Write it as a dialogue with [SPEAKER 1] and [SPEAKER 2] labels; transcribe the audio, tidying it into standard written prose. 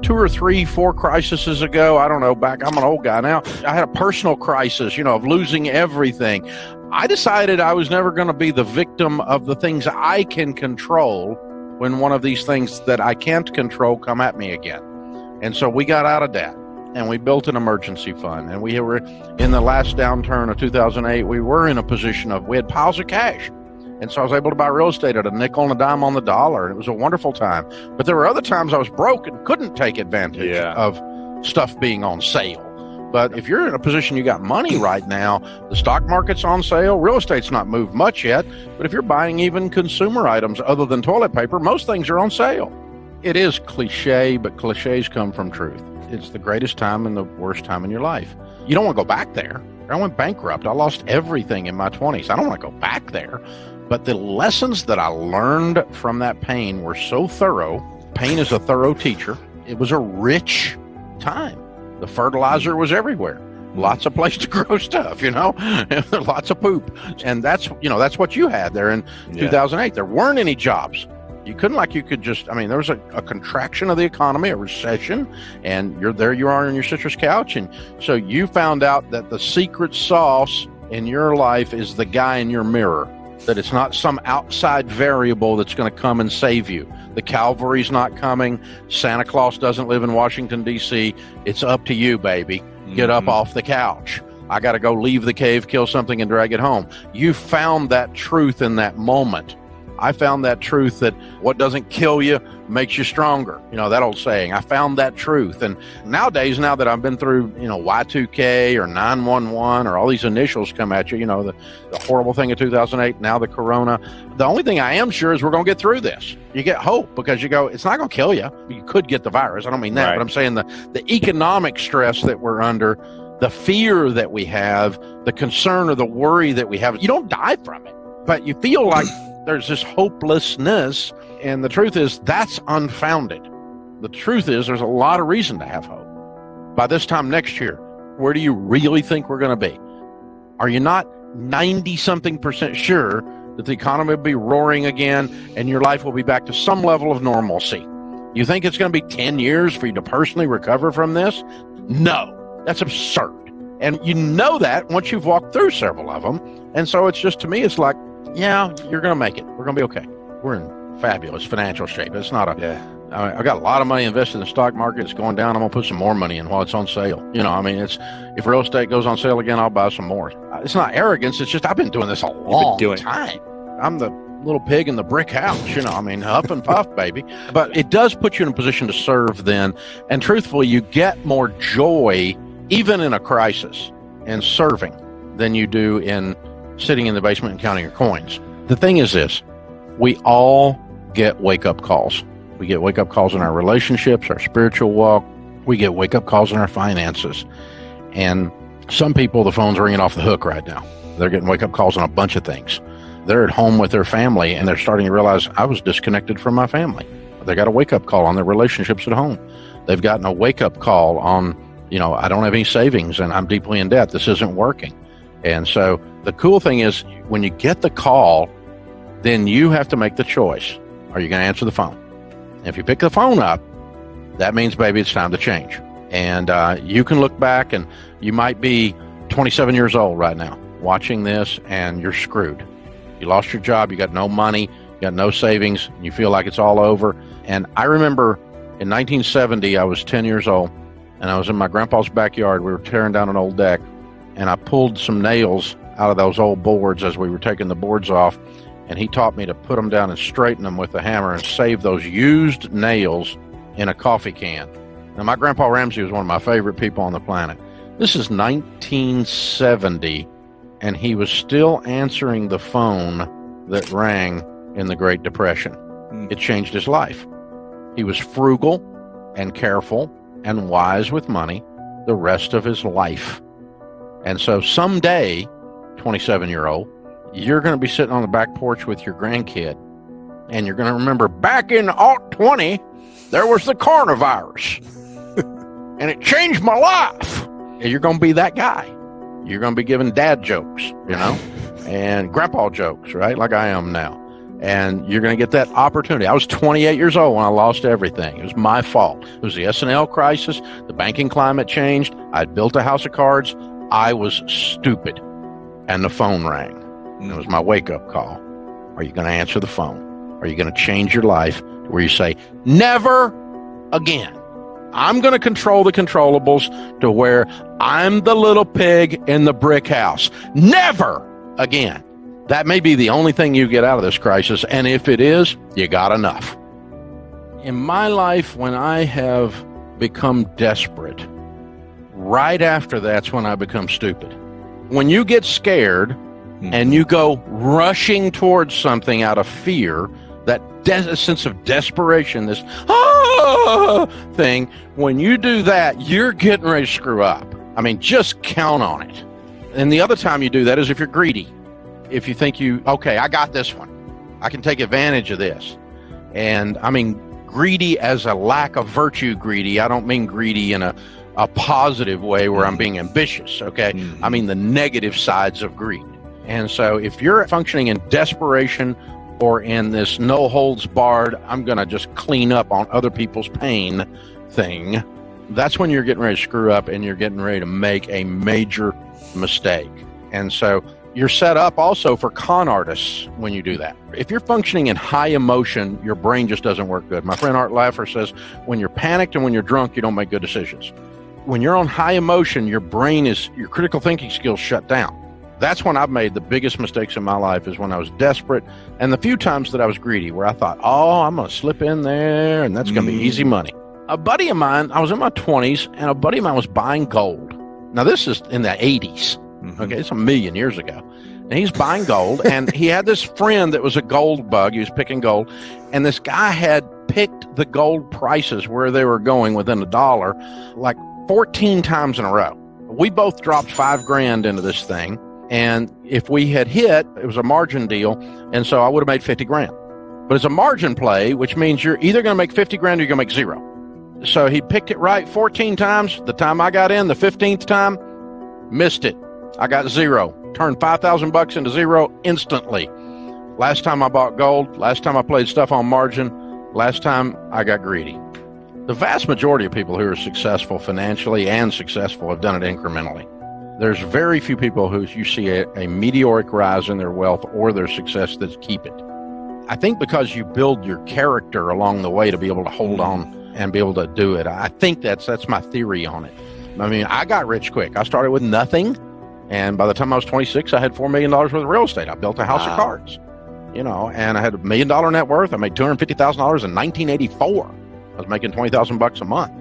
[SPEAKER 1] 2 or 3, 4 crises ago, I don't know, back, I'm an old guy now, I had a personal crisis, of losing everything. I decided I was never going to be the victim of the things I can control when one of these things that I can't control come at me again. And so we got out of debt and we built an emergency fund. And we were in the last downturn of 2008, we were in a position of, we had piles of cash. And so I was able to buy real estate at a nickel and a dime on the dollar. And it was a wonderful time. But there were other times I was broke and couldn't take advantage of stuff being on sale. But if you're in a position you got money right now, the stock market's on sale, real estate's not moved much yet, but if you're buying even consumer items other than toilet paper, most things are on sale. It is cliche, but cliches come from truth. It's the greatest time and the worst time in your life. You don't want to go back there. I went bankrupt. I lost everything in my 20s. I don't want to go back there. But the lessons that I learned from that pain were so thorough. Pain is a thorough teacher. It was a rich time. The fertilizer was everywhere. Lots of place to grow stuff, lots of poop. And that's what you had there in 2008. There weren't any jobs. You couldn't there was a contraction of the economy, a recession, and you are on your citrus couch. And so you found out that the secret sauce in your life is the guy in your mirror, that it's not some outside variable that's going to come and save you. The Calvary's not coming. Santa Claus doesn't live in Washington, D.C. It's up to you, baby. Get up off the couch. I got to go leave the cave, kill something, and drag it home. You found that truth in that moment. I found that truth that what doesn't kill you makes you stronger. That old saying. I found that truth. And nowadays, now that I've been through, Y2K or 911 or all these initials come at you, the horrible thing of 2008, now the corona. The only thing I am sure is we're going to get through this. You get hope because you go, it's not going to kill you. You could get the virus. I don't mean that, right. But I'm saying the economic stress that we're under, the fear that we have, the concern or the worry that we have, you don't die from it, but you feel like there's this hopelessness, and the truth is that's unfounded. The truth is there's a lot of reason to have hope. By this time next year, where do you really think we're going to be? Are you not 90-something% sure that the economy will be roaring again and your life will be back to some level of normalcy? You think it's going to be 10 years for you to personally recover from this? No, that's absurd. And you know that once you've walked through several of them. And so it's just, to me, it's like, yeah, you're going to make it. We're going to be okay. We're in fabulous financial shape. It's not I've got a lot of money invested in the stock market. It's going down. I'm going to put some more money in while it's on sale. If real estate goes on sale again, I'll buy some more. It's not arrogance. It's just, I've been doing this a long time. I'm the little pig in the brick house, huff and puff, baby. But it does put you in a position to serve then. And truthfully, you get more joy, even in a crisis, in serving than you do in sitting in the basement and counting your coins. The thing is this, we all get wake-up calls. We get wake-up calls in our relationships, our spiritual walk. We get wake-up calls in our finances. And some people, the phone's ringing off the hook right now. They're getting wake-up calls on a bunch of things. They're at home with their family, and they're starting to realize, I was disconnected from my family. They got a wake-up call on their relationships at home. They've gotten a wake-up call on, I don't have any savings, and I'm deeply in debt. This isn't working. And so the cool thing is, when you get the call, then you have to make the choice. Are you going to answer the phone? And if you pick the phone up, that means, baby, it's time to change. And you can look back, and you might be 27 years old right now watching this, and you're screwed. You lost your job. You got no money. You got no savings. You feel like it's all over. And I remember in 1970, I was 10 years old, and I was in my grandpa's backyard. We were tearing down an old deck. And I pulled some nails out of those old boards as we were taking the boards off. And he taught me to put them down and straighten them with a hammer and save those used nails in a coffee can. Now, my grandpa Ramsey was one of my favorite people on the planet. This is 1970, and he was still answering the phone that rang in the Great Depression. It changed his life. He was frugal and careful and wise with money the rest of his life. And so someday, 27-year-old, you're going to be sitting on the back porch with your grandkid, and you're going to remember, back in 2020, there was the coronavirus, and it changed my life. And you're going to be that guy. You're going to be giving dad jokes, and grandpa jokes, right, like I am now. And you're going to get that opportunity. I was 28 years old when I lost everything. It was my fault. It was the S&L crisis. The banking climate changed. I'd built a house of cards. I was stupid. And the phone rang. And it was my wake-up call. Are you going to answer the phone? Are you going to change your life to where you say, never again? I'm going to control the controllables to where I'm the little pig in the brick house. Never again. That may be the only thing you get out of this crisis. And if it is, you got enough. In my life, when I have become desperate, right after that's when I become stupid. When you get scared and you go rushing towards something out of fear, that sense of desperation, this thing, when you do that, you're getting ready to screw up. I mean, just count on it. And the other time you do that is if you're greedy. If you think okay, I got this one. I can take advantage of this. And I mean, greedy as a lack of virtue greedy. I don't mean greedy in a positive way where I'm being ambitious, okay? I mean the negative sides of greed. And so if you're functioning in desperation or in this no holds barred, I'm going to just clean up on other people's pain thing, that's when you're getting ready to screw up and you're getting ready to make a major mistake. And so you're set up also for con artists when you do that. If you're functioning in high emotion, your brain just doesn't work good. My friend Art Laffer says, when you're panicked and when you're drunk, you don't make good decisions. When you're on high emotion, your critical thinking skills shut down. That's when I've made the biggest mistakes in my life, is when I was desperate, and the few times that I was greedy, where I thought, I'm going to slip in there and that's going to be easy money. A buddy of mine, I was in my 20s, and a buddy of mine was buying gold. Now, this is in the 80s. Okay, it's 1,000,000 years ago. And he's buying gold, and he had this friend that was a gold bug. He was picking gold, and this guy had picked the gold prices where they were going within $1 like 14 times in a row. We both dropped $5,000 into this thing, and if we had hit, it was a margin deal, and so I would have made $50,000. But it's a margin play, which means you're either going to make $50,000 or you're going to make zero. So he picked it right 14 times. The time I got in, the 15th time, missed it. I got zero. Turned $5,000 into zero instantly. Last time I bought gold, last time I played stuff on margin, last time I got greedy. The vast majority of people who are successful financially and successful have done it incrementally. There's very few people who you see a meteoric rise in their wealth or their success that keep it. I think because you build your character along the way to be able to hold on and be able to do it. I think that's my theory on it. I mean, I got rich quick. I started with nothing. And by the time I was 26, I had $4 million worth of real estate. I built a house of cards, and I had $1 million net worth. I made $250,000 in 1984. I was making $20,000 a month.